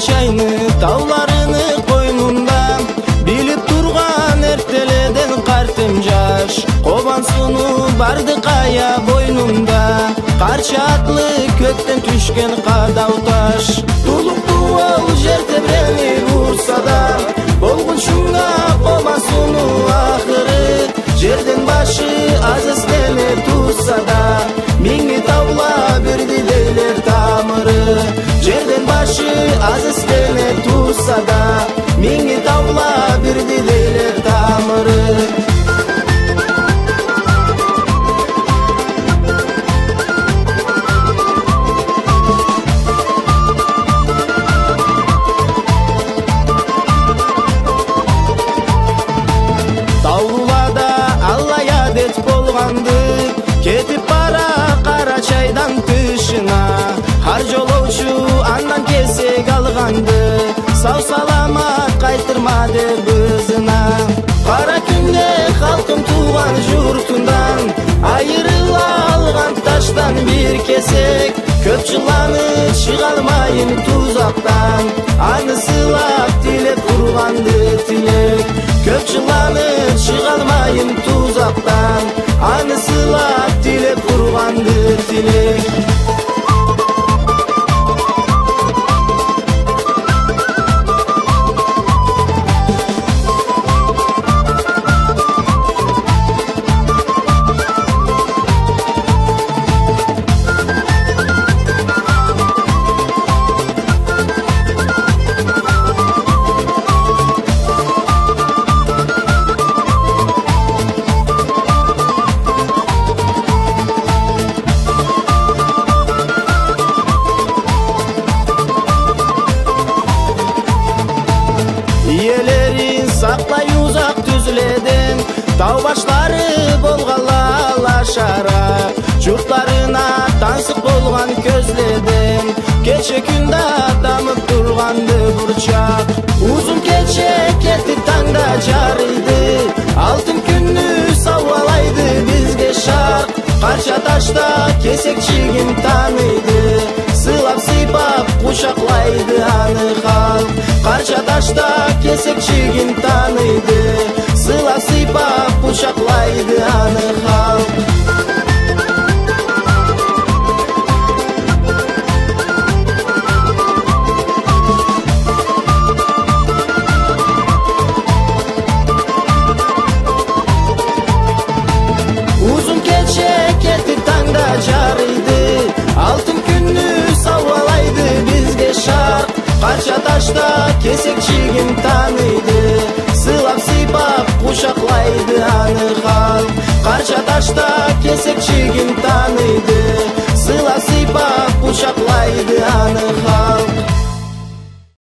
чайны тауларыны койнунда, билип турган эртеледен картым жаш, кобан суну барды кая бойнунда, карча атлы көктөн түшкен кадау таш. Тулуктуу ал жер тебренип урса да, болгунчуңа кобан суну акыры, жерден башы азыз келе турса да, миңи табла бирди дейлер тамыры. Жерден башы азыз келе турса да, миңи табла бирди дейлер тамыры. Таулада аллай адет болгонду, кетип бара кара чайдан тышына, ар жолоочу андан кесек алганды, сау саламат кайтырма деп өзүна. Кара күндө халкым тууган журтундан, айырыла алган таштан бир кесек, көп жыланып чыга алмайын тузактан, аны сыйлап тилеп турганды тилек. Көп жыланып чыга алмайын тузактан, аны сыйлап тилеп турганды тилек. Иелерин саклай узак түзледен, тау баштары болгала алашара, журттарына тансык болган көзледен, кече күндө дамып турганды бурчак. Узун кече кетип таңда жарыйды, алтын күнү сабалайды бизге шарк. Карча ташта кесекчигин таныйды, сыйлап сыйпап кучаклайды аны халк. Карча ташта кесекчигин таныйды, сыйлап сыйпап кучаклайды аны халк. Узун кече кетип таңда жарыйды, алтын күнү сабалайды бизге шарк. Карча ташта кесекчигин таныйды, сыйлап сыйпап кучаклайды аны халк. Карча ташта кесекчигин таныйды,